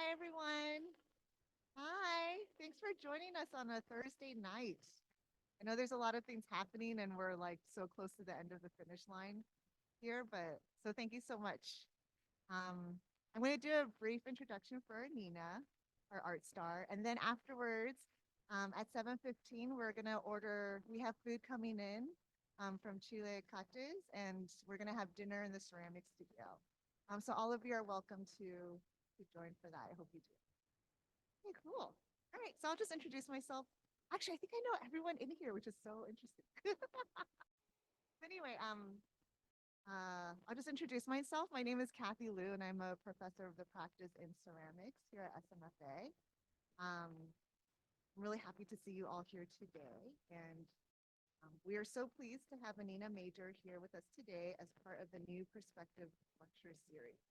Hi, everyone. Hi. Thanks for joining us on a Thursday night. I know there's a lot of things happening and we're like so close to the end of the finish line here, but so thank you so much. I'm going to do a brief introduction for Nina, our art star, and then afterwards, at 7:15, we have food coming in from Chile Cates, and we're going to have dinner in the ceramic studio. So all of you are welcome to join for that. I hope you do. Okay, cool. All right, so I'll just introduce myself. Actually, I think I know everyone in here, which is so interesting. Anyway, I'll just introduce myself. My name is Kathy Liu, and I'm a professor of the practice in ceramics here at SMFA. I'm really happy to see you all here today, and we are so pleased to have Anina Major here with us today as part of the New Perspective Lecture Series,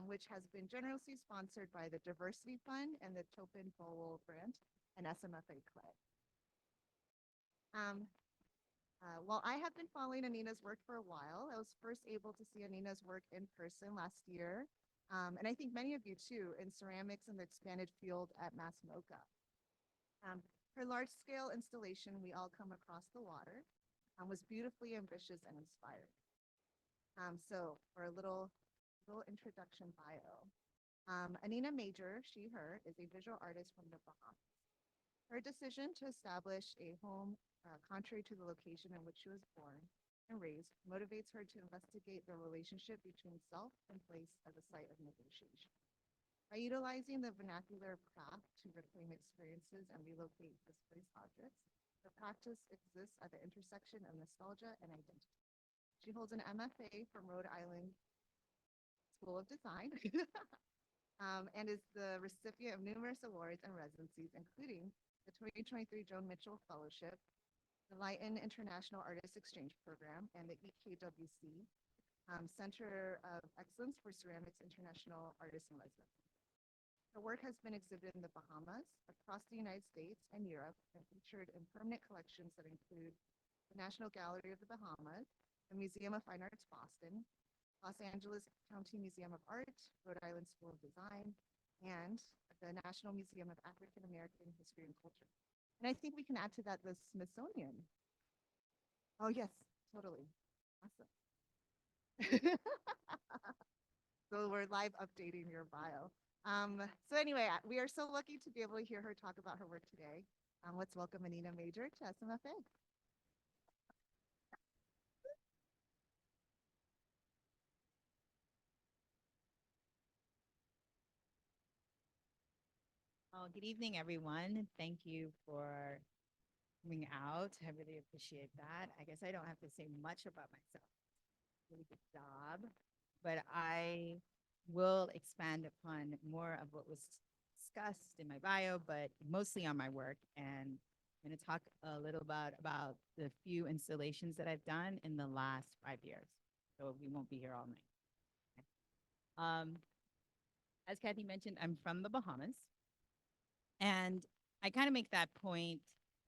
which has been generously sponsored by the Diversity Fund and the Topin Bowl Grant and SMFA Clay. While I have been following Anina's work for a while, I was first able to see Anina's work in person last year, and I think many of you too, in ceramics in the expanded field at Mass MoCA. Her large-scale installation, We All Come Across the Water, was beautifully ambitious and inspiring. So for a little introduction bio, Anina Major, she, her, is a visual artist from the Bahamas. Her decision to establish a home contrary to the location in which she was born and raised motivates her to investigate the relationship between self and place as a site of negotiation. By utilizing the vernacular of craft to reclaim experiences and relocate displaced objects, the practice exists at the intersection of nostalgia and identity. She holds an MFA from Rhode Island School of Design and is the recipient of numerous awards and residencies, including the 2023 Joan Mitchell Fellowship, the Lighton International Artist Exchange Program, and the EKWC Center of Excellence for Ceramics International Artists in Residency. Her work has been exhibited in the Bahamas, across the United States and Europe, and featured in permanent collections that include the National Gallery of the Bahamas, the Museum of Fine Arts Boston, Los Angeles County Museum of Art, Rhode Island School of Design, and the National Museum of African American History and Culture. And I think we can add to that the Smithsonian. Oh, yes, totally. Awesome. So we're live updating your bio. So anyway, we are so lucky to be able to hear her talk about her work today. Let's welcome Anina Major to SMFA. Oh, good evening, everyone. Thank you for coming out. I really appreciate that. I guess I don't have to say much about myself. Really good job. But I will expand upon more of what was discussed in my bio, but mostly on my work. And I'm going to talk a little bit about the few installations that I've done in the last 5 years. So we won't be here all night. Um, as Kathy mentioned, I'm from the Bahamas. And I kind of make that point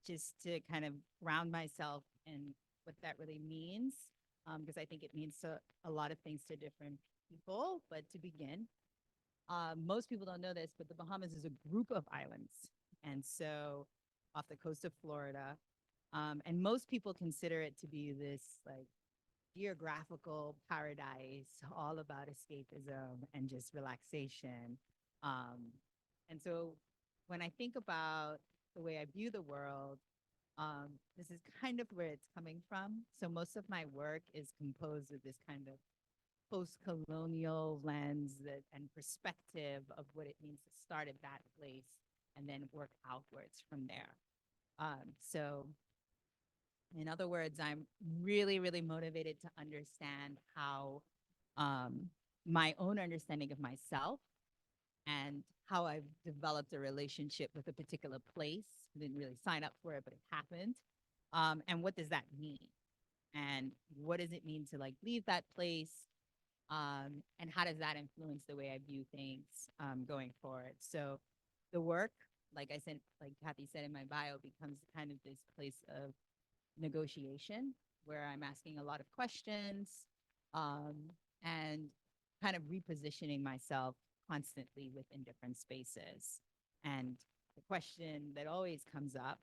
just to kind of ground myself in what that really means, because I think it means a lot of things to different people. But to begin, most people don't know this, but the Bahamas is a group of islands. And so off the coast of Florida. And most people consider it to be this like geographical paradise, all about escapism and just relaxation. Um, and so when I think about the way I view the world, this is kind of where it's coming from. So most of my work is composed of this kind of post-colonial lens and perspective of what it means to start at that place and then work outwards from there. So in other words, I'm really, really motivated to understand how my own understanding of myself and how I've developed a relationship with a particular place. I didn't really sign up for it, but it happened. And what does that mean? And what does it mean to like leave that place? And how does that influence the way I view things going forward? So the work, like I said, like Kathy said in my bio, becomes kind of this place of negotiation where I'm asking a lot of questions and kind of repositioning myself constantly within different spaces. And the question that always comes up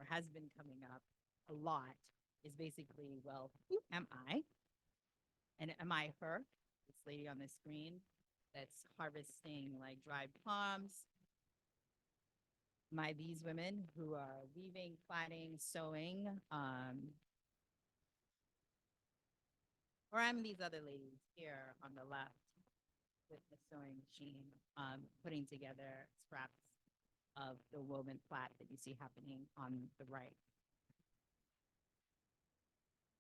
or has been coming up a lot is basically, well, who am I? And am I her? This lady on the screen that's harvesting like dried plums. Am I these women who are weaving, plaiting, sewing? Or I'm these other ladies here on the left with the sewing machine, putting together scraps of the woven plait that you see happening on the right.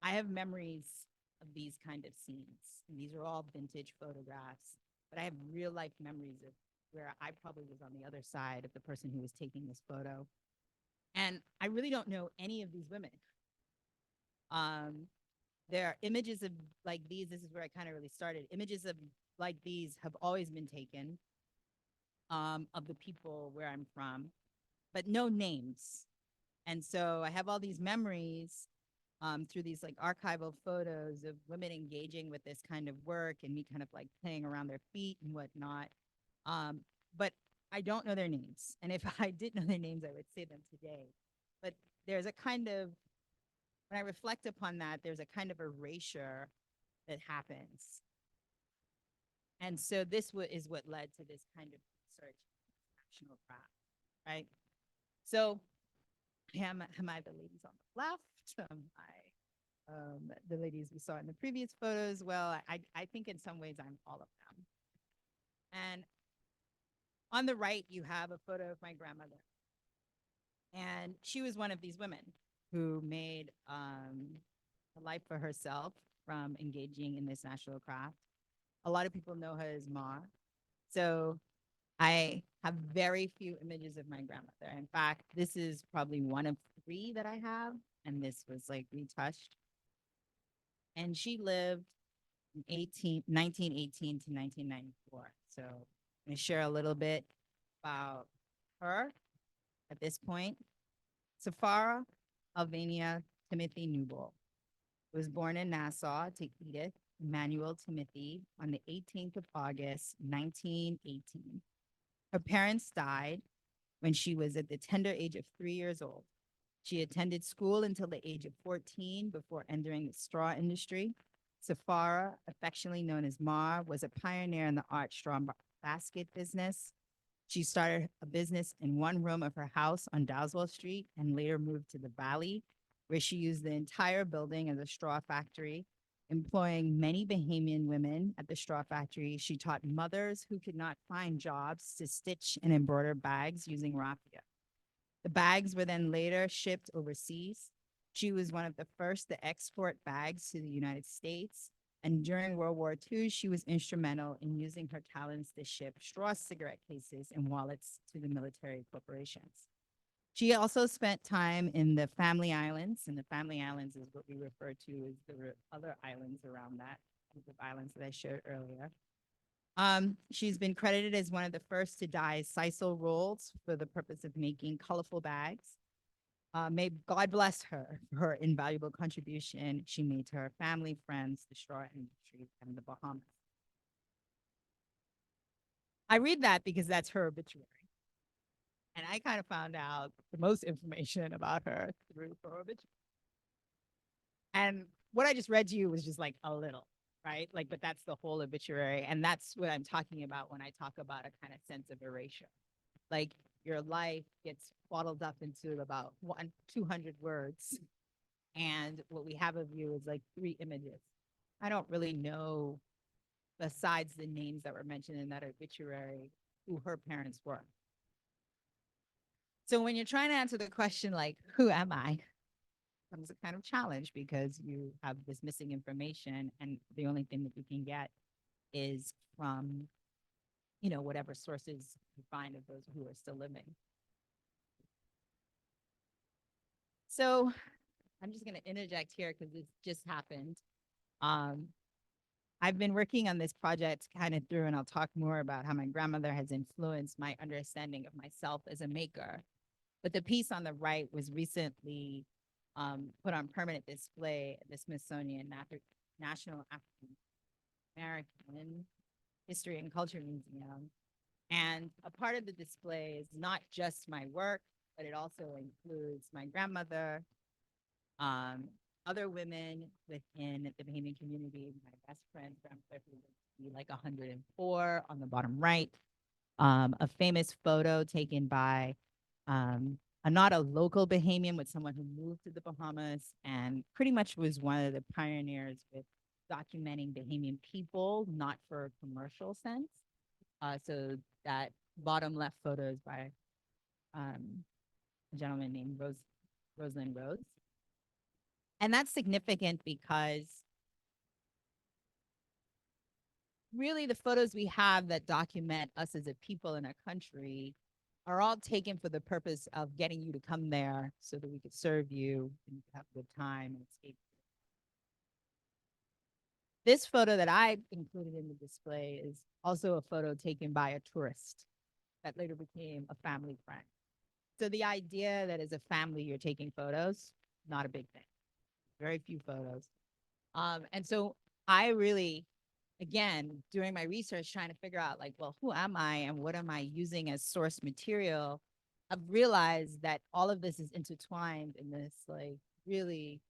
I have memories of these kind of scenes. And these are all vintage photographs, but I have real life memories of where I probably was on the other side of the person who was taking this photo. And I really don't know any of these women. There are images of like these. This is where I kind of really started. Images of like these have always been taken of the people where I'm from, but no names. And so I have all these memories through these like archival photos of women engaging with this kind of work and me kind of like playing around their feet and whatnot. But I don't know their names. And if I did know their names, I would say them today. But there's a kind of, when I reflect upon that, there's a kind of erasure that happens. And so this is what led to this kind of research national craft, right? So am I the ladies on the left? Am I the ladies we saw in the previous photos? Well, I think in some ways I'm all of them. And on the right, you have a photo of my grandmother. And she was one of these women who made a life for herself from engaging in this national craft. A lot of people know her as Ma. So I have very few images of my grandmother. In fact, this is probably one of 3 that I have, and this was like retouched. And she lived in 1918 to 1994. So I'm going to share a little bit about her at this point. Safara Alvania Timothy Newbold was born in Nassau to Edith Emmanuel Timothy on the 18th of August, 1918. Her parents died when she was at the tender age of 3 years old. She attended school until the age of 14 before entering the straw industry. Safara, affectionately known as Ma, was a pioneer in the art straw basket business. She started a business in one room of her house on Dowswell Street and later moved to the Valley, where she used the entire building as a straw factory. Employing many Bahamian women at the straw factory, she taught mothers who could not find jobs to stitch and embroider bags using raffia. The bags were then later shipped overseas. She was one of the first to export bags to the United States. And during World War II, she was instrumental in using her talents to ship straw cigarette cases and wallets to the military corporations. She also spent time in the Family Islands, and the Family Islands is what we refer to as the other islands around that group of islands that I showed earlier. She's been credited as one of the first to dye sisal rolls for the purpose of making colorful bags. May God bless her for her invaluable contribution she made to her family, friends, the straw industry, and the Bahamas. I read that because that's her obituary. And I kind of found out the most information about her through her obituary. And what I just read to you was just like a little, right? Like, but that's the whole obituary. And that's what I'm talking about when I talk about a kind of sense of erasure. Like your life gets bottled up into about 200 words. And what we have of you is like 3 images. I don't really know, besides the names that were mentioned in that obituary, who her parents were. So when you're trying to answer the question, like, who am I? Comes a kind of challenge because you have this missing information and the only thing that you can get is from, whatever sources you find of those who are still living. So I'm just going to interject here because this just happened. I've been working on this project kind of through, and I'll talk more about how my grandmother has influenced my understanding of myself as a maker. But the piece on the right was recently put on permanent display at the Smithsonian National African American History and Culture Museum. And a part of the display is not just my work, but it also includes my grandmother, um, other women within the Bahamian community, my best friend's grandmother, who lived to be like 104 on the bottom right, a famous photo taken by not a local Bahamian, but someone who moved to the Bahamas and pretty much was one of the pioneers with documenting Bahamian people, not for a commercial sense. So that bottom left photo is by a gentleman named Rosalind Rhodes. And that's significant because really the photos we have that document us as a people in a country are all taken for the purpose of getting you to come there so that we could serve you and you could have a good time and escape. This photo that I included in the display is also a photo taken by a tourist that later became a family friend. So the idea that as a family you're taking photos, not a big thing. Very few photos. And so I really, again, doing my research, trying to figure out like, well, who am I and what am I using as source material? I've realized that all of this is intertwined in this like really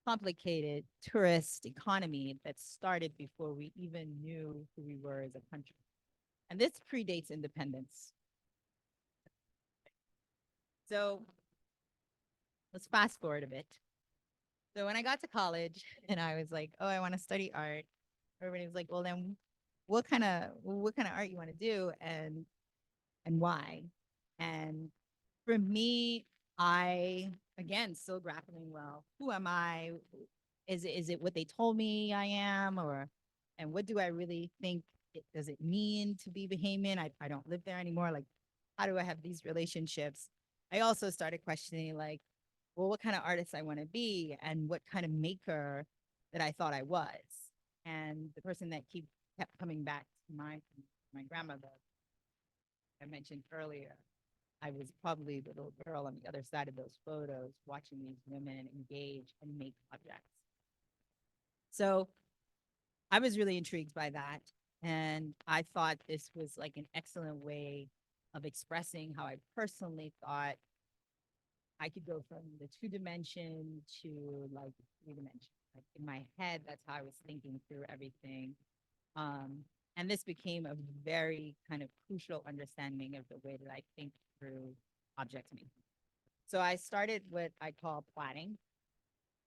complicated tourist economy that started before we even knew who we were as a country. And this predates independence. So let's fast forward a bit. So when I got to college and I was like, oh, I want to study art, everybody was like, well, then what kind of art you want to do and why? And for me, I again still grappling, well, who am I? Is it what they told me I am, or and what do I really think does it mean to be Bahamian? I don't live there anymore. Like, how do I have these relationships? I also started questioning like, well, what kind of artist I want to be and what kind of maker that I thought I was. And the person that kept coming back to my grandmother, I mentioned earlier, I was probably the little girl on the other side of those photos, watching these women engage and make objects. So I was really intrigued by that. And I thought this was like an excellent way of expressing how I personally thought I could go from the 2 dimension to like 3 dimension. Like in my head, that's how I was thinking through everything. Um, and this became a very kind of crucial understanding of the way that I think through object making. So I started what I call plaiting,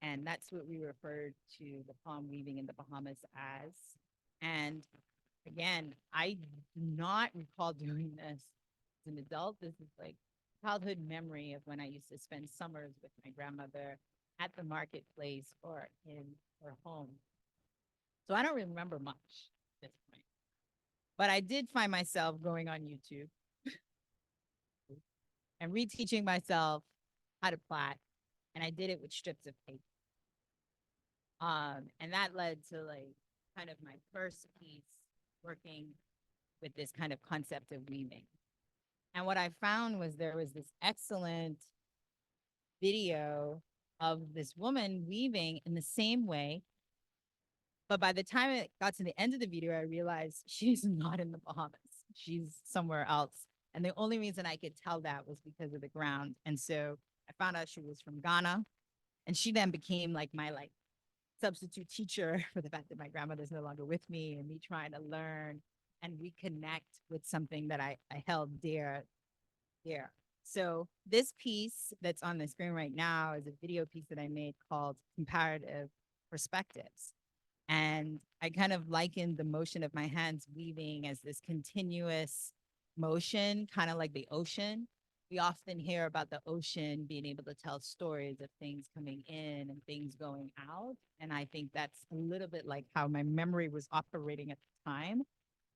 and that's what we refer to the palm weaving in the Bahamas as. And again, I do not recall doing this as an adult. This is like childhood memory of when I used to spend summers with my grandmother at the marketplace or in her home. So I don't remember much at this point. But I did find myself going on YouTube and reteaching myself how to plait. And I did it with strips of paper. And that led to like kind of my first piece working with this kind of concept of weaving. And what I found was there was this excellent video of this woman weaving in the same way. But by the time it got to the end of the video, I realized she's not in the Bahamas. She's somewhere else. And the only reason I could tell that was because of the ground. And so I found out she was from Ghana. And she then became like my like substitute teacher for the fact that my grandmother's no longer with me and me trying to learn and reconnect with something that I held dear. So this piece that's on the screen right now is a video piece that I made called Comparative Perspectives. And I kind of likened the motion of my hands weaving as this continuous motion, kind of like the ocean. We often hear about the ocean being able to tell stories of things coming in and things going out. And I think that's a little bit like how my memory was operating at the time.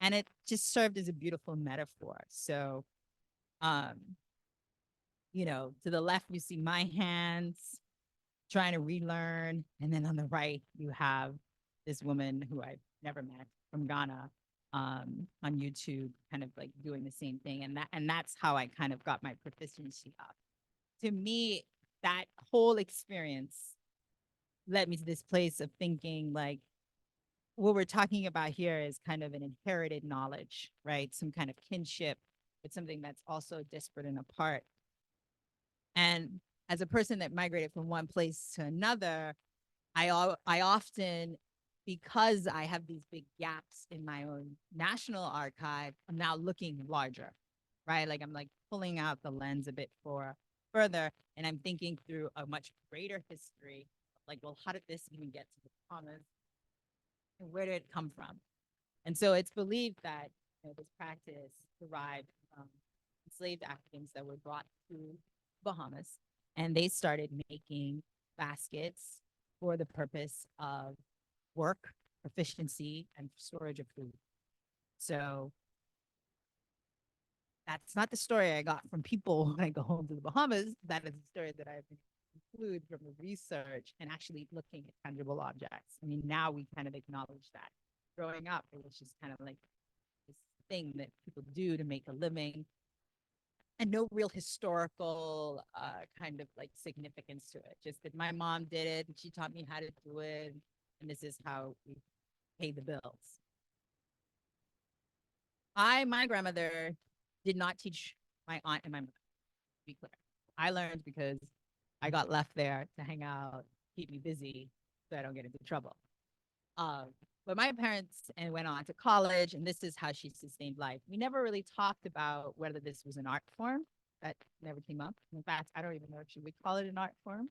And it just served as a beautiful metaphor. So, um, to the left, you see my hands trying to relearn. And then on the right, you have this woman who I've never met from Ghana on YouTube, kind of like doing the same thing. And that's how I kind of got my proficiency up. To me, that whole experience led me to this place of thinking like, what we're talking about here is kind of an inherited knowledge, right? Some kind of kinship with something that's also disparate and apart. And as a person that migrated from one place to another, I often, because I have these big gaps in my own national archive, I'm now looking larger, right? Like I'm like pulling out the lens a bit for further, and I'm thinking through a much greater history. Like, well, how did this even get to the Bahamas, and where did it come from? And so it's believed that this practice derived from enslaved Africans that were brought to Bahamas, and they started making baskets for the purpose of work, proficiency, and storage of food. So that's not the story I got from people when I go home to the Bahamas. That is the story that I've included from the research and actually looking at tangible objects. I mean, now we kind of acknowledge that. Growing up, it was just kind of like this thing that people do to make a living and no real historical kind of like significance to it. Just that my mom did it and she taught me how to do it. And this is how we pay the bills. My grandmother did not teach my aunt and my mother, to be clear. I learned because I got left there to hang out, keep me busy so I don't get into trouble. Um, but my parents and went on to college, and this is how she sustained life. We never really talked about whether this was an art form. That never came up. In fact, I don't even know if she would call it an art form.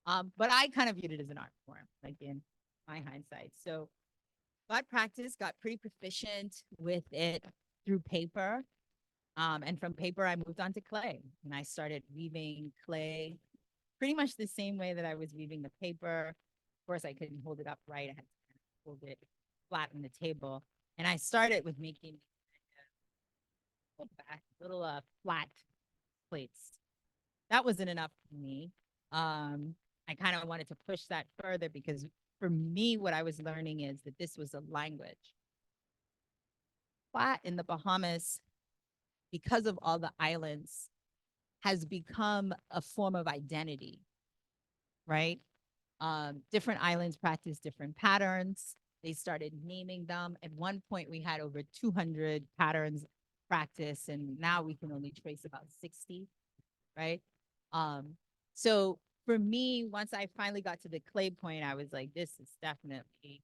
But I kind of viewed it as an art form, like in my hindsight. So got practice, got pretty proficient with it through paper. And from paper, I moved on to clay, and I started weaving clay pretty much the same way that I was weaving the paper. Of course, I couldn't hold it upright. I had to hold it flat on the table. And I started with making little flat plates. That wasn't enough for me. I kind of wanted to push that further because for me, what I was learning is that this was a language. Flat in the Bahamas, because of all the islands, has become a form of identity, right? Different islands practice different patterns. They started naming them. At one point, we had over 200 patterns practice, and now we can only trace about 60, right? Um, so for me, once I finally got to the clay point, I was like, this is definitely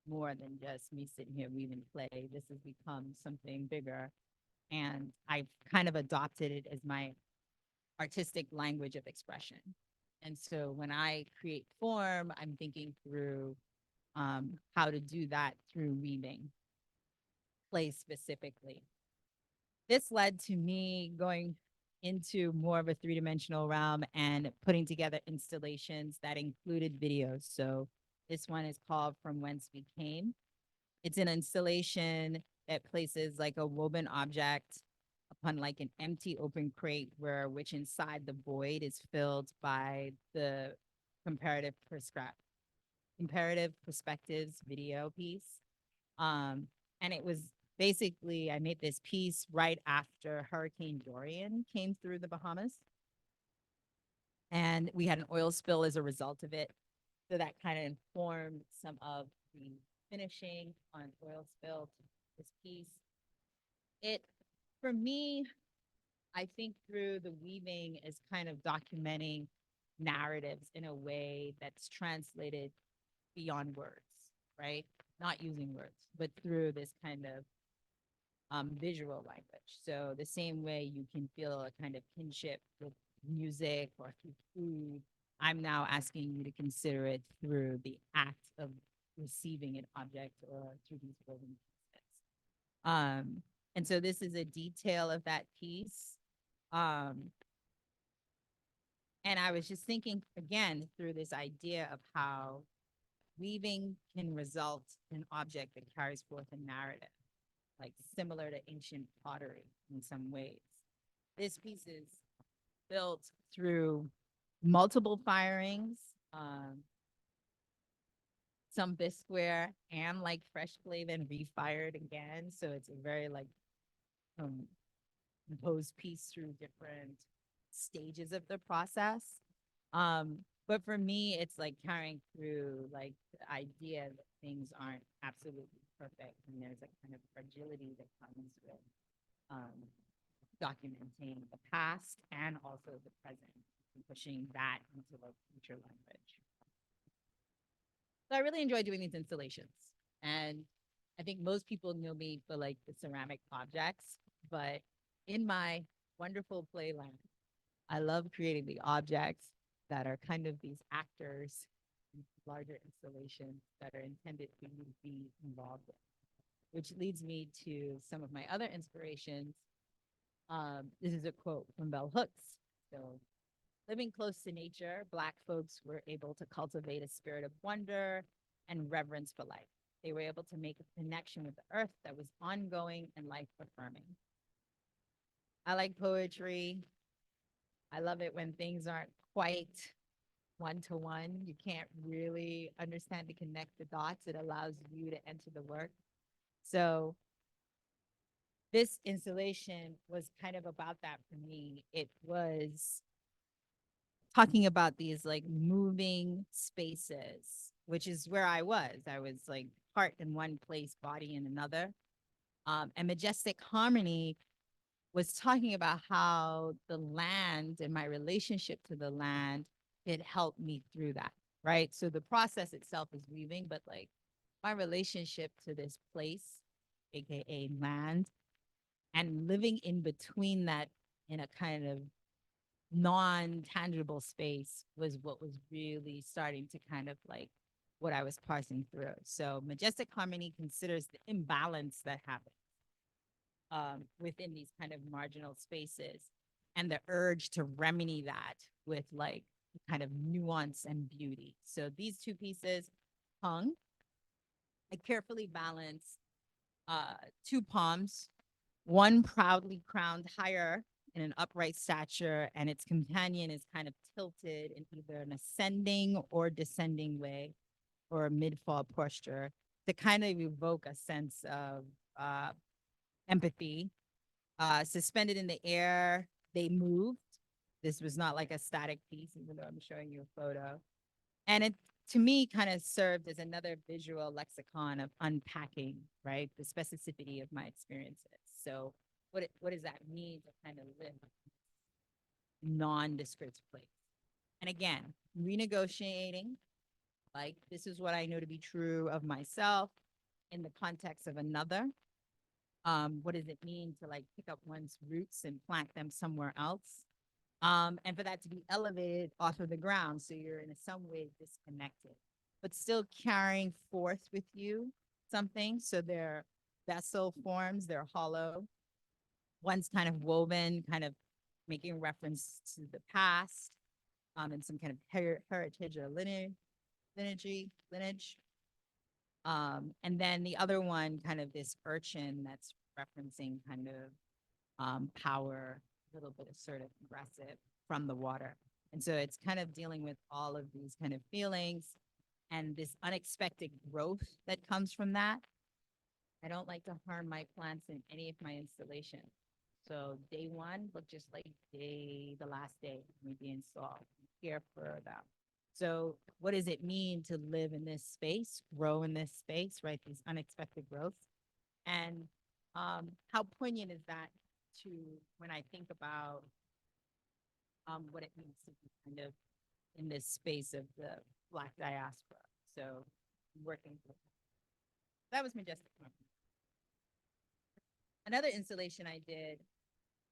more than just me sitting here weaving clay. This has become something bigger. And I've kind of adopted it as my artistic language of expression. And so when I create form, I'm thinking through how to do that through weaving, clay specifically. This led to me going into more of a three-dimensional realm and putting together installations that included videos. So this one is called From Whence We Came. It's an installation that places like a woven object upon like an empty open crate where which inside the void is filled by the comparative comparative perspectives video piece. And it was basically I made this piece right after Hurricane Dorian came through the Bahamas. And we had an oil spill as a result of it. So that kind of informed some of the finishing on oil spill to this piece. It, for me, I think through the weaving is kind of documenting narratives in a way that's translated beyond words, right? Not using words, but through this kind of visual language. So the same way you can feel a kind of kinship with music or through food, I'm now asking you to consider it through the act of receiving an object or through these woven pieces. And so this is a detail of that piece. Um, and I was just thinking again through this idea of how weaving can result in an object that carries forth a narrative, like similar to ancient pottery in some ways. This piece is built through multiple firings, some bisqueware and like fresh clay, then refired again. So it's a very like composed piece through different stages of the process. But for me, it's like carrying through like the idea that things aren't absolutely perfect, and there's a kind of fragility that comes with um, documenting the past and also the present and pushing that into the future language. So I really enjoy doing these installations. And I think most people know me for like the ceramic objects, but in my wonderful playland, I love creating the objects that are kind of these actors in larger installations that are intended for you to be involved in, which leads me to some of my other inspirations. This is a quote from Bell Hooks. So, living close to nature, Black folks were able to cultivate a spirit of wonder and reverence for life. They were able to make a connection with the earth that was ongoing and life affirming. I like poetry. I love it when things aren't quite one to one. You can't really understand to connect the dots. It allows you to enter the work. So this installation was kind of about that for me. It was talking about these like moving spaces, which is where I was. I was like heart in one place, body in another. And Majestic Harmony was talking about how the land and my relationship to the land, it helped me through that. Right. So the process itself is weaving, but like my relationship to this place, AKA land, and living in between that in a kind of non-tangible space was what was really starting to kind of like what I was parsing through. So Majestic Harmony considers the imbalance that happens within these kind of marginal spaces and the urge to remedy that with like kind of nuance and beauty. So these two pieces hung. I carefully balanced two palms, one proudly crowned higher in an upright stature, and its companion is kind of tilted in either an ascending or descending way or a mid-fall posture to kind of evoke a sense of empathy. Suspended in the air, they moved. This was not like a static piece, even though I'm showing you a photo. And it, to me, kind of served as another visual lexicon of unpacking, right? The specificity of my experiences. So what does that mean to kind of live nondescript place? And again, renegotiating, like this is what I know to be true of myself in the context of another. What does it mean to like pick up one's roots and plant them somewhere else? And for that to be elevated off of the ground. So you're in some way disconnected, but still carrying forth with you something. So they're vessel forms, they're hollow. One's kind of woven, kind of making reference to the past, and some kind of heritage or lineage. And then the other one, kind of this urchin that's referencing kind of power, a little bit assertive, aggressive from the water. And so it's kind of dealing with all of these kind of feelings and this unexpected growth that comes from that. I don't like to harm my plants in any of my installations. So day one look just like the last day we be installed. Care for them. So what does it mean to live in this space, grow in this space, right? These unexpected growths. And how poignant is that to when I think about what it means to be kind of in this space of the Black diaspora. So working with that was Majestic Harmony. Another installation I did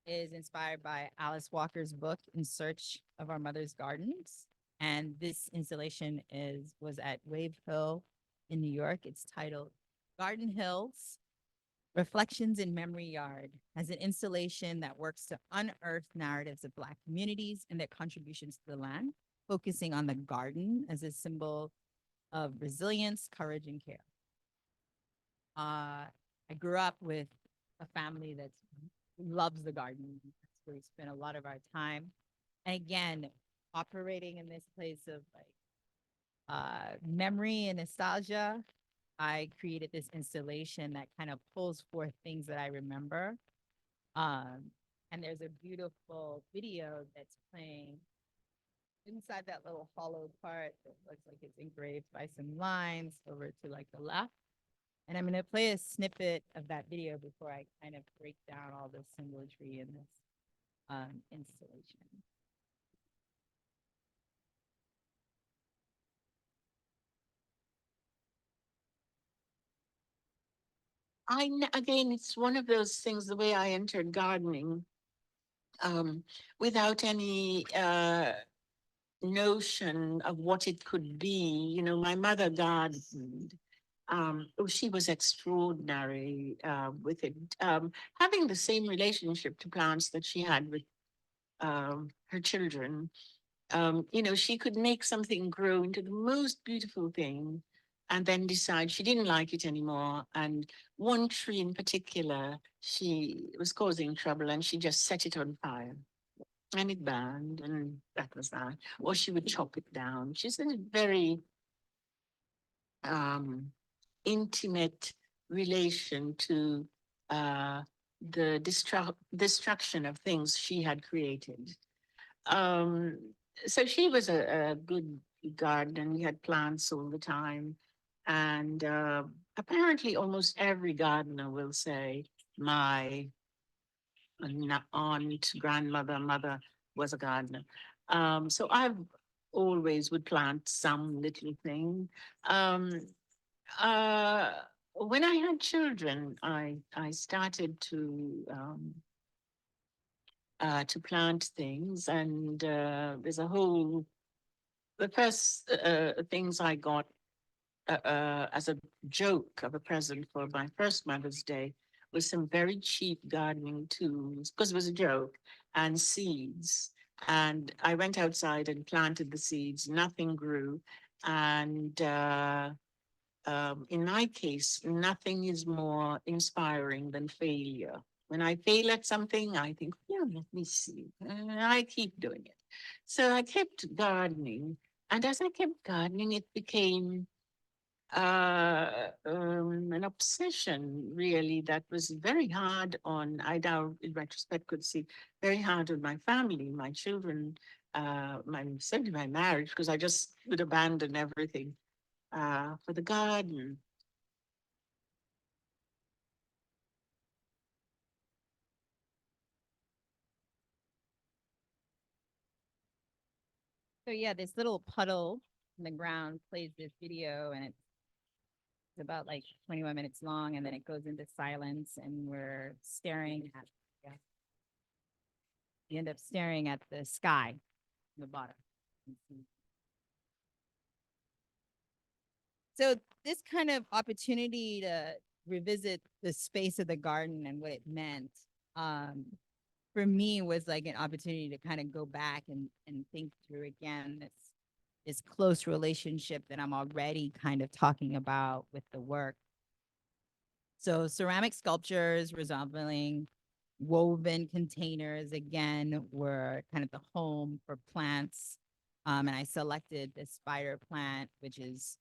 is inspired by Alice Walker's book In Search of Our Mother's Gardens. And this installation was at Wave Hill in New York. It's titled Garden Hills, Reflections in Memory Yard, as an installation that works to unearth narratives of Black communities and their contributions to the land, focusing on the garden as a symbol of resilience, courage, and care. I grew up with a family that loves the garden. That's where we spend a lot of our time. And again, operating in this place of like memory and nostalgia, I created this installation that kind of pulls forth things that I remember. And there's a beautiful video that's playing inside that little hollow part that looks like it's engraved by some lines over to like the left. And I'm going to play a snippet of that video before I kind of break down all the symmetry in this installation. Again, it's one of those things, the way I entered gardening, um, without any notion of what it could be. You know, my mother gardened. Oh, she was extraordinary with it, having the same relationship to plants that she had with her children. You know, she could make something grow into the most beautiful thing and then decide she didn't like it anymore. And one tree in particular, she was causing trouble and she just set it on fire and it burned, and that was that. Or she would chop it down. She's in a very um, intimate relation to uh, the destruction of things she had created. Um, so she was a good gardener. We had plants all the time. And apparently, almost every gardener will say, my aunt, grandmother, mother was a gardener. So I've always would plant some little thing. Um, uh, when I had children, I started to plant things, and there's a whole the first things I got as a joke of a present for my first Mother's Day was some very cheap gardening tools because it was a joke and seeds. And I went outside and planted the seeds. Nothing grew, and in my case, nothing is more inspiring than failure. When I fail at something, I think, yeah, let me see. And I keep doing it. So I kept gardening. And as I kept gardening, it became an obsession, really, that was very hard on, I now, in retrospect, could see very hard on my family, my children, certainly my marriage, because I just would abandon everything for the garden. So yeah, this little puddle in the ground plays this video, and it's about like 21 minutes long, and then it goes into silence, and we're staring at, yeah, you end up staring at the sky in the bottom. So this kind of opportunity to revisit the space of the garden and what it meant, um, for me was like an opportunity to kind of go back and think through again this close relationship that I'm already kind of talking about with the work. So ceramic sculptures resembling woven containers again were kind of the home for plants. And I selected this spider plant, which is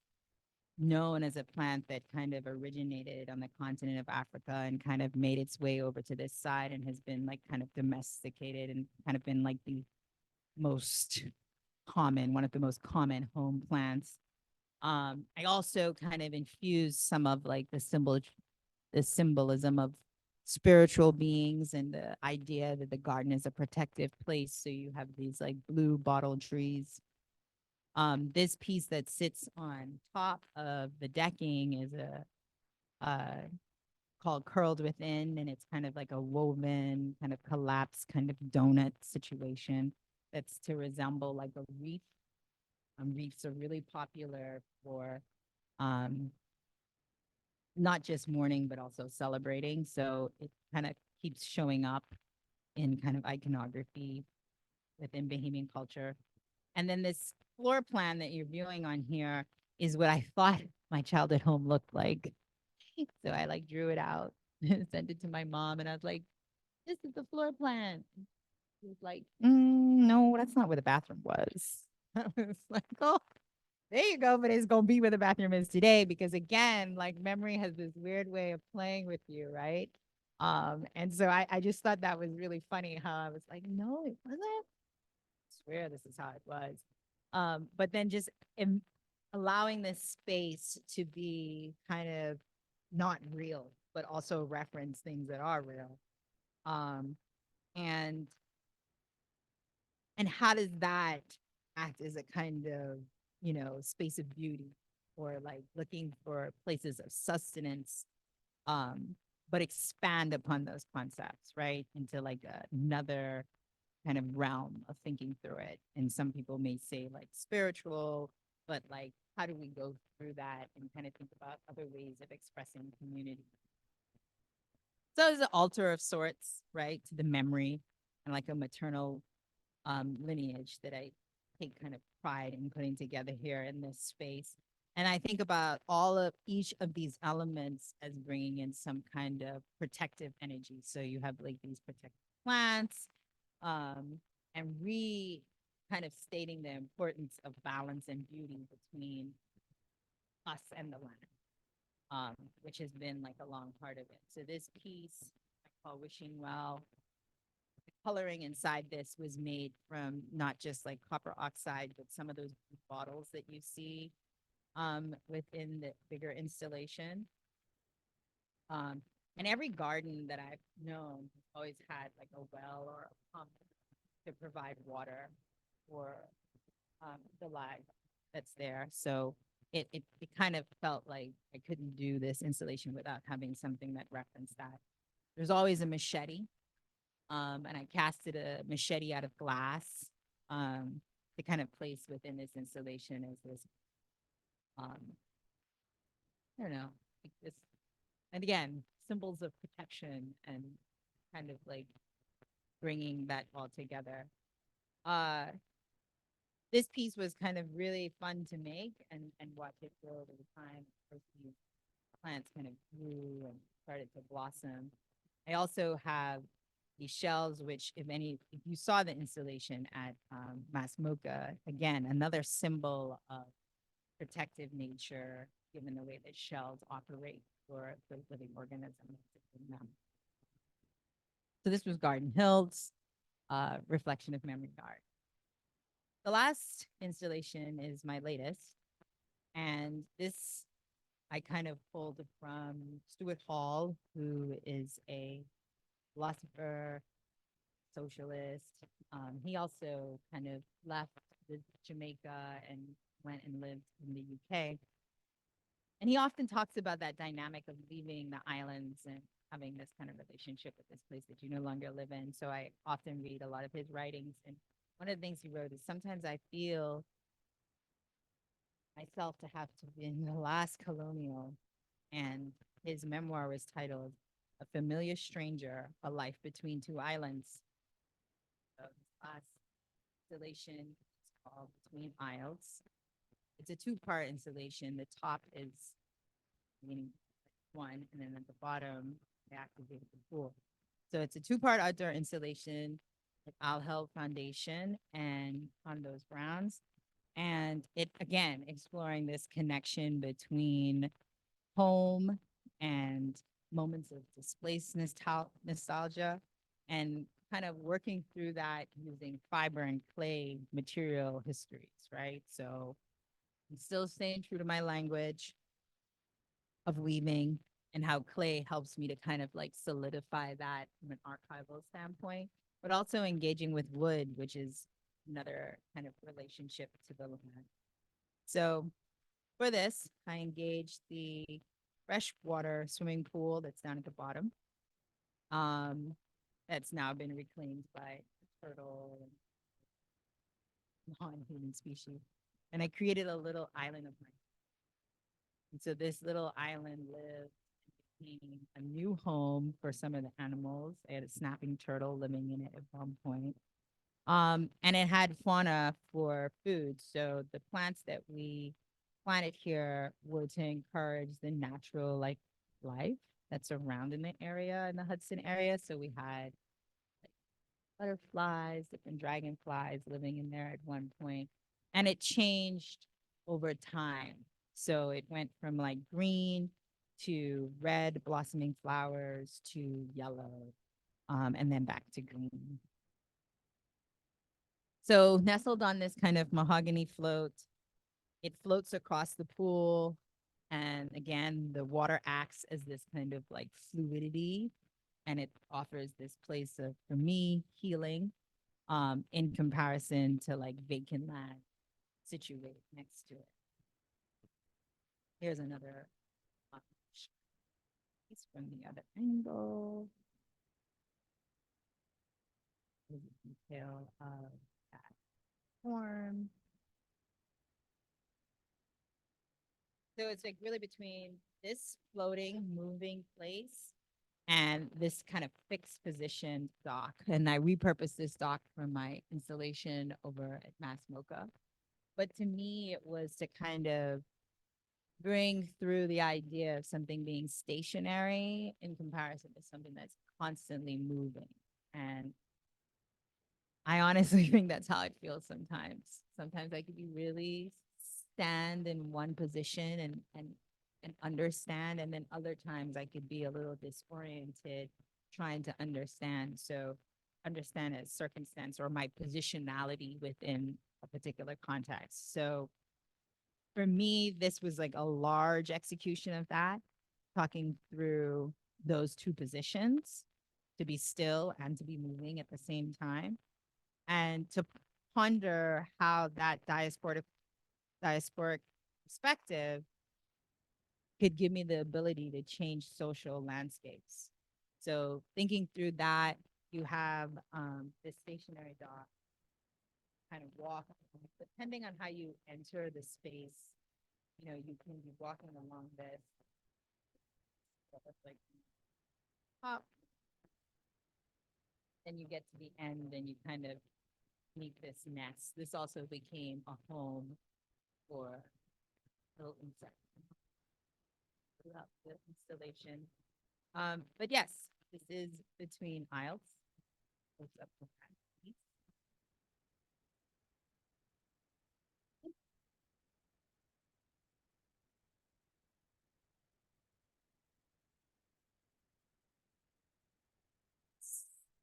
known as a plant that kind of originated on the continent of Africa and kind of made its way over to this side and has been like kind of domesticated and kind of been like the most one of the most common home plants. I also kind of infused some of like the symbolism of spiritual beings and the idea that the garden is a protective place. So you have these like blue bottle trees. This piece that sits on top of the decking is called Curled Within, and it's kind of like a woven, kind of collapsed kind of donut situation that's to resemble like a reef. Reefs are really popular for um, not just mourning, but also celebrating. So it kind of keeps showing up in kind of iconography within Bahamian culture. And then this floor plan that you're viewing on here is what I thought my childhood home looked like. So I like drew it out and sent it to my mom, and I was like, "This is the floor plan." She was like, "No, that's not where the bathroom was." I was like, "Oh, there you go." But it's gonna be where the bathroom is today because again, like memory has this weird way of playing with you, right? And so I just thought that was really funny how I was like, "No, it wasn't. swear this is how it was. But then just allowing this space to be kind of not real, but also reference things that are real. Um, and and how does that act as a kind of, space of beauty, or like looking for places of sustenance, um, but expand upon those concepts, right? Into like another kind of realm of thinking through it. And some people may say like spiritual, but like, how do we go through that and kind of think about other ways of expressing community? So it's an altar of sorts, right, to the memory and like a maternal lineage that I take kind of pride in putting together here in this space. And I think about each of these elements as bringing in some kind of protective energy. So you have like these protective plants, um, and kind of stating the importance of balance and beauty between us and the land, which has been like a long part of it. So this piece I call Wishing Well. The coloring inside this was made from not just like copper oxide, but some of those bottles that you see within the bigger installation. And every garden that I've known has always had like a well or a pump to provide water for the life that's there. So it kind of felt like I couldn't do this installation without having something that referenced that. There's always a machete, and I casted a machete out of glass, to kind of place within this installation as this, um, I don't know, like this, and again, symbols of protection and kind of like bringing that all together. Uh, this piece was kind of really fun to make and watch it grow over time as these plants kind of grew and started to blossom. I also have these shells, which if you saw the installation at Mass Mocha, again, another symbol of protective nature, given the way that shells operate for the living organisms. So this was Garden Hills, Reflection of Memory Garden. The last installation is my latest, and this I kind of pulled from Stuart Hall, who is a philosopher, socialist. He also kind of left Jamaica and went and lived in the UK. And he often talks about that dynamic of leaving the islands and having this kind of relationship with this place that you no longer live in. So I often read a lot of his writings. And one of the things he wrote is sometimes I feel myself to have to be in the last colonial. And his memoir was titled A Familiar Stranger, A Life Between Two Islands. So his last installation is called Between Isles. It's a two-part installation. The top is meaning one, and then at the bottom, they activated the pool. So it's a two-part outdoor installation at Al Held Foundation and on those grounds. And it, again, exploring this connection between home and moments of displaced nostalgia, and kind of working through that using fiber and clay material histories, right? So I'm still staying true to my language of weaving and how clay helps me to kind of like solidify that from an archival standpoint, but also engaging with wood, which is another kind of relationship to the land. So for this, I engaged the freshwater swimming pool that's down at the bottom. That's now been reclaimed by turtle and non-human species. And I created a little island of my own. And so this little island lived and became a new home for some of the animals. I had a snapping turtle living in it at one point. And it had fauna for food. So the plants that we planted here were to encourage the natural like life that's around in the area, in the Hudson area. So we had like butterflies, different dragonflies living in there at one point. And it changed over time. So it went from like green to red blossoming flowers to yellow, and then back to green. So nestled on this kind of mahogany float, it floats across the pool. And again, the water acts as this kind of like fluidity, and it offers this place of, for me, healing, in comparison to like vacant land situated next to it. Here's another piece from the other angle. Here's a detail of that form. So it's like really between this floating, moving place and this kind of fixed position dock. And I repurposed this dock for my installation over at Mass Mocha. But to me, it was to kind of bring through the idea of something being stationary in comparison to something that's constantly moving. And I honestly think that's how it feels sometimes. Sometimes I could be really stand in one position and understand, and then other times I could be a little disoriented trying to understand. So understand as circumstance or my positionality within a particular context. So for me, this was like a large execution of that, talking through those two positions, to be still and to be moving at the same time, and to ponder how that diasporic perspective could give me the ability to change social landscapes. So thinking through that, you have this stationary dock kind of walk, depending on how you enter the space, you know, you can be walking along this, like top, then you get to the end and you kind of meet this nest. This also became a home for little insects throughout the installation. But yes, this is between aisles. Goes up to that piece.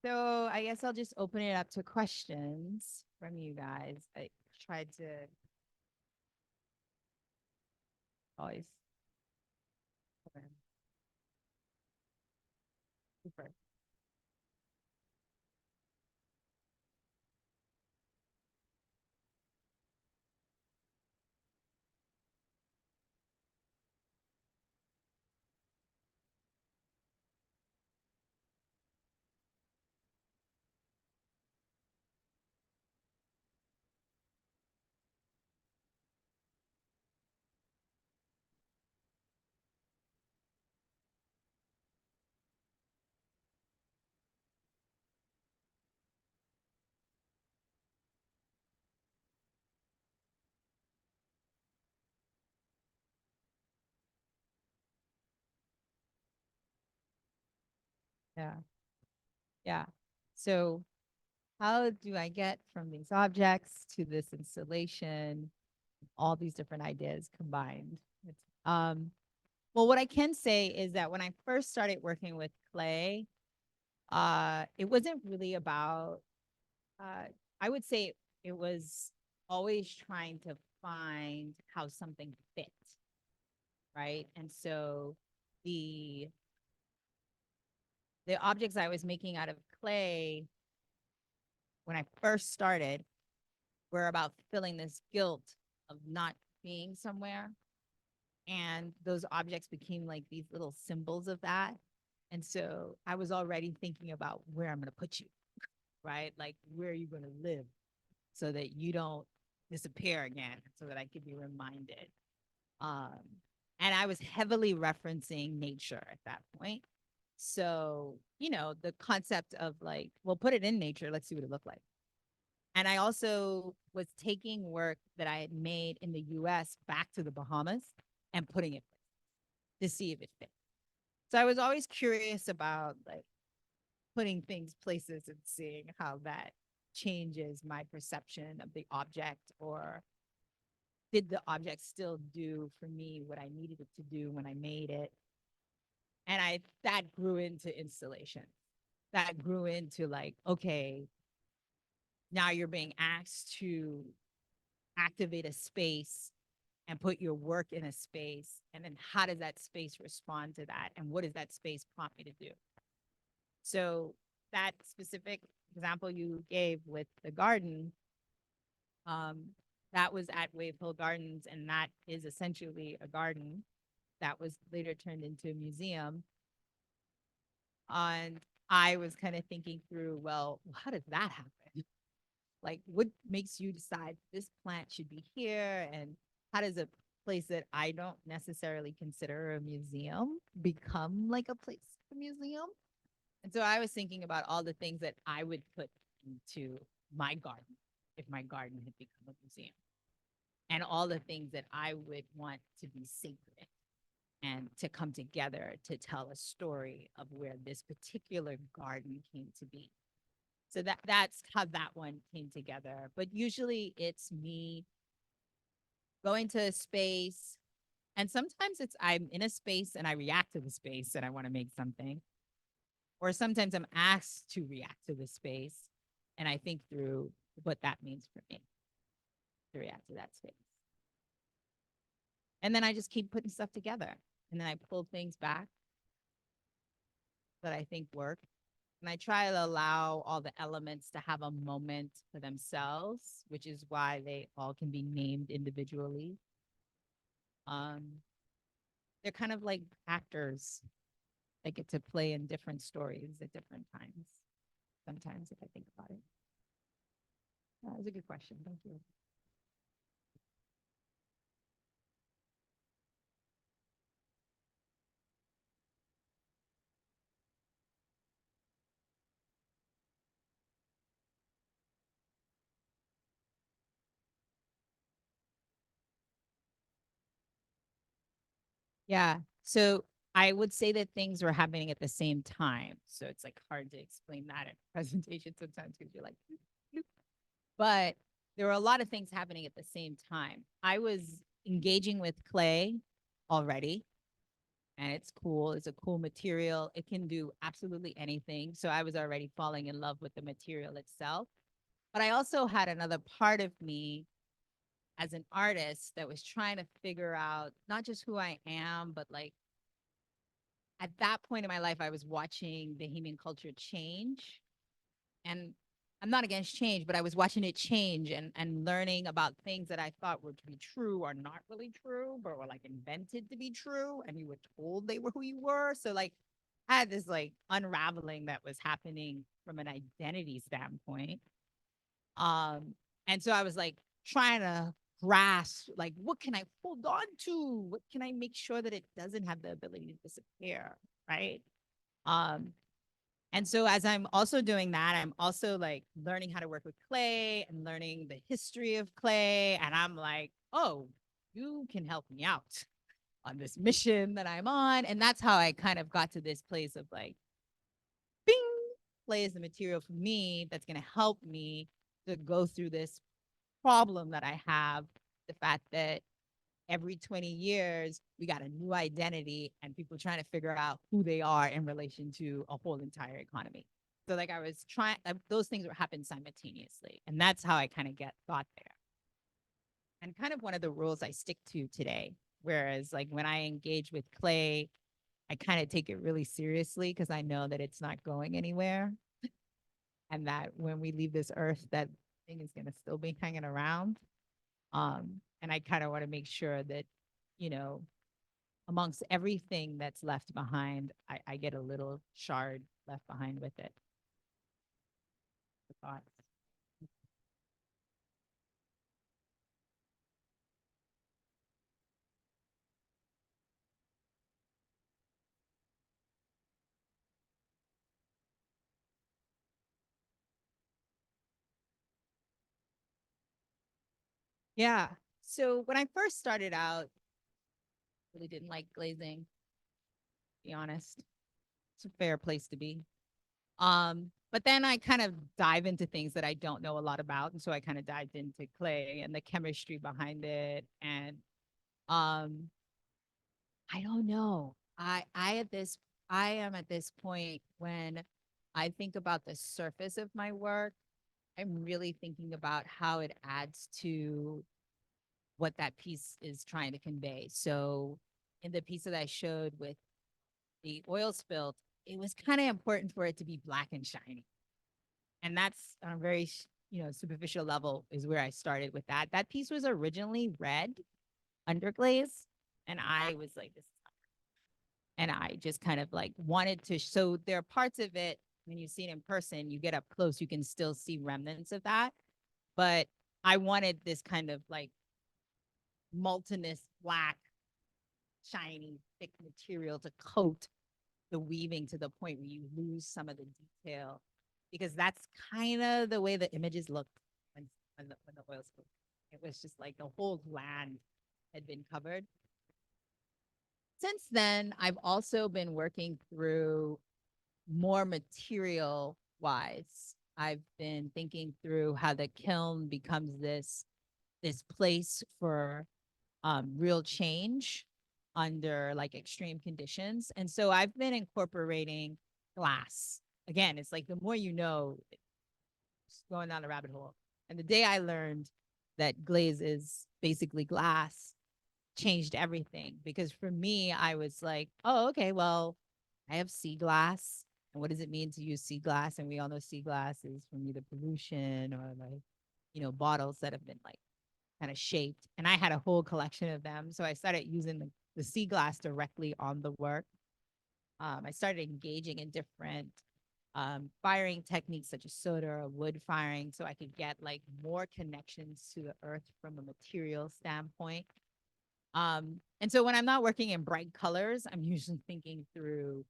So I guess I'll just open it up to questions from you guys. I tried to always. Okay. Super. Yeah. Yeah. So how do I get from these objects to this installation? All these different ideas combined. Um, well, what I can say is that when I first started working with clay, it wasn't really about, uh, I would say it was always trying to find how something fit, right? And so the the objects I was making out of clay when I first started were about feeling this guilt of not being somewhere. And those objects became like these little symbols of that. And so I was already thinking about where I'm going to put you, right? Like, where are you going to live so that you don't disappear again, so that I could be reminded. Um, and I was heavily referencing nature at that point. So, you know, the concept of like, well, put it in nature, let's see what it looked like. And I also was taking work that I had made in the US back to the Bahamas and putting it to see if it fit. So I was always curious about like putting things places and seeing how that changes my perception of the object, or did the object still do for me what I needed it to do when I made it. And I that grew into installation. That grew into like, okay, now you're being asked to activate a space and put your work in a space. And then how does that space respond to that? And what does that space prompt me to do? So that specific example you gave with the garden, um, that was at Wave Hill Gardens, and that is essentially a garden that was later turned into a museum. And I was kind of thinking through, well, how does that happen? Like, what makes you decide this plant should be here? And how does a place that I don't necessarily consider a museum become like a place, a museum? And so I was thinking about all the things that I would put into my garden if my garden had become a museum, and all the things that I would want to be sacred and to come together to tell a story of where this particular garden came to be. So that's how that one came together. But usually it's me going to a space, and sometimes it's I'm in a space and I react to the space and I want to make something. Or sometimes I'm asked to react to the space and I think through what that means for me to react to that space. And then I just keep putting stuff together. And then I pull things back that I think work. And I try to allow all the elements to have a moment for themselves, which is why they all can be named individually. They're kind of like actors that get to play in different stories at different times. Sometimes, if I think about it. That was a good question. Thank you. Yeah. So I would say that things were happening at the same time. So it's like hard to explain that in a presentation sometimes because you're like, "Bloop, bloop." But there were a lot of things happening at the same time. I was engaging with clay already, and it's cool. It's a cool material. It can do absolutely anything. So I was already falling in love with the material itself. But I also had another part of me as an artist that was trying to figure out not just who I am, but like at that point in my life, I was watching Bahamian culture change. And I'm not against change, but I was watching it change and learning about things that I thought were to be true are not really true, but were like invented to be true. And you were told they were who you were. So like I had this like unraveling that was happening from an identity standpoint. Um, and so I was like trying to grasp like what can I hold on to? What can I make sure that it doesn't have the ability to disappear? Right. Um, and so as I'm also doing that, I'm also like learning how to work with clay and learning the history of clay. And I'm like, oh, you can help me out on this mission that I'm on. And that's how I kind of got to this place of like, bing, clay is the material for me that's going to help me to go through this problem that I have. The fact that every 20 years, we got a new identity and people trying to figure out who they are in relation to a whole entire economy. So like I was trying, those things were happening simultaneously. And that's how I kind of got there. And kind of one of the rules I stick to today. Whereas like when I engage with clay, I kind of take it really seriously because I know that it's not going anywhere. And that when we leave this earth, that thing is going to still be hanging around. And I kind of want to make sure that, you know, amongst everything that's left behind, I get a little shard left behind with it. The thoughts. Yeah. So when I first started out, really didn't like glazing, to be honest. It's a fair place to be. But then I kind of dive into things that I don't know a lot about. And so I kind of dived into clay and the chemistry behind it. And um, I don't know. I am at this point when I think about the surface of my work, I'm really thinking about how it adds to what that piece is trying to convey. So in the piece that I showed with the oil spill, it was kind of important for it to be black and shiny. And that's on a very, superficial level is where I started with that. That piece was originally red underglaze. And I was like, this is not. And I just kind of like wanted to. So there are parts of it when you see it in person, you get up close, you can still see remnants of that. But I wanted this kind of like moltenous, black, shiny, thick material to coat the weaving to the point where you lose some of the detail, because that's kind of the way the images looked when the oil spilled. It was just like the whole land had been covered. Since then, I've also been working through more material wise. I've been thinking through how the kiln becomes this place for real change under like extreme conditions. And so I've been incorporating glass. Again, it's like the more you know, just going down the rabbit hole. And the day I learned that glaze is basically glass changed everything, because for me, I was like, oh, okay, well, I have sea glass. And what does it mean to use sea glass? And we all know sea glass is from either pollution or like, bottles that have been like kind of shaped. And I had a whole collection of them. So I started using the sea glass directly on the work. I started engaging in different firing techniques such as soda or wood firing, so I could get like more connections to the earth from a material standpoint. And so when I'm not working in bright colors, I'm usually thinking through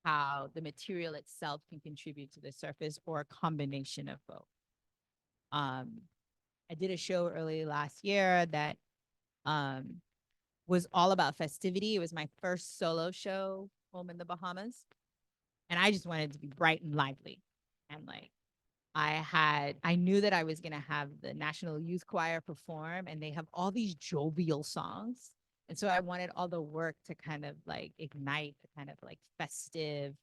how the material itself can contribute to the surface or a combination of both. Um, I did a show early last year that um, was all about festivity. It was my first solo show home in the Bahamas. And I just wanted to be bright and lively. And like, I knew that I was going to have the National Youth Choir perform, and they have all these jovial songs. And so I wanted all the work to kind of like ignite the kind of like festive.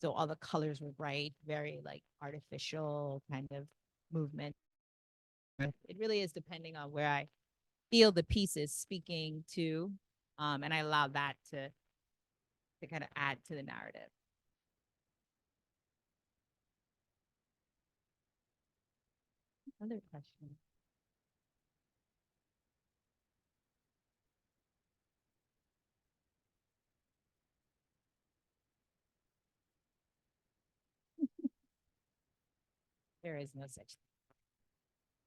So all the colors were bright, very like artificial kind of movement. It really is depending on where I feel the piece is speaking to. And I allow that to kind of add to the narrative. Another question. There is no such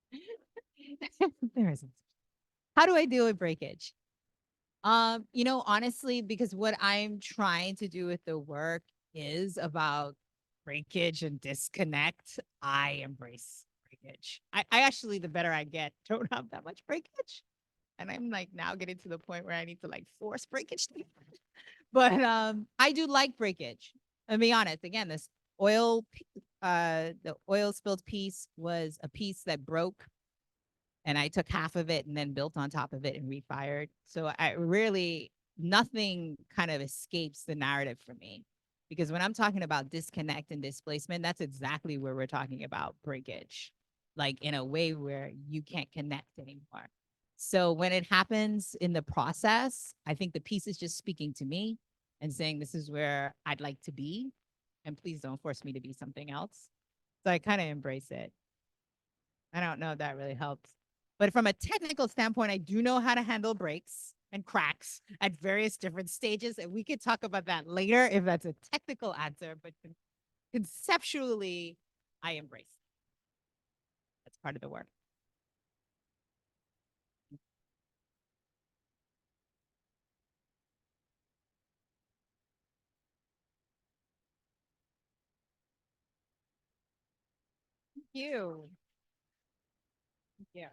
thing. There isn't. How do I deal with breakage? Honestly, because what I'm trying to do with the work is about breakage and disconnect, I embrace breakage. I actually, the better I get, don't have that much breakage. And I'm like now getting to the point where I need to like force breakage. But I do like breakage. I'll be honest. Again, the oil spilled piece was a piece that broke, and I took half of it and then built on top of it and refired. So I really, nothing kind of escapes the narrative for me, because when I'm talking about disconnect and displacement, that's exactly where we're talking about breakage, like in a way where you can't connect anymore. So when it happens in the process, I think the piece is just speaking to me and saying, this is where I'd like to be. And please don't force me to be something else. So I kind of embrace it. I don't know if that really helps. But from a technical standpoint, I do know how to handle breaks and cracks at various different stages. And we could talk about that later if that's a technical answer. But conceptually, I embrace it. That's part of the work. Thank you. Yeah.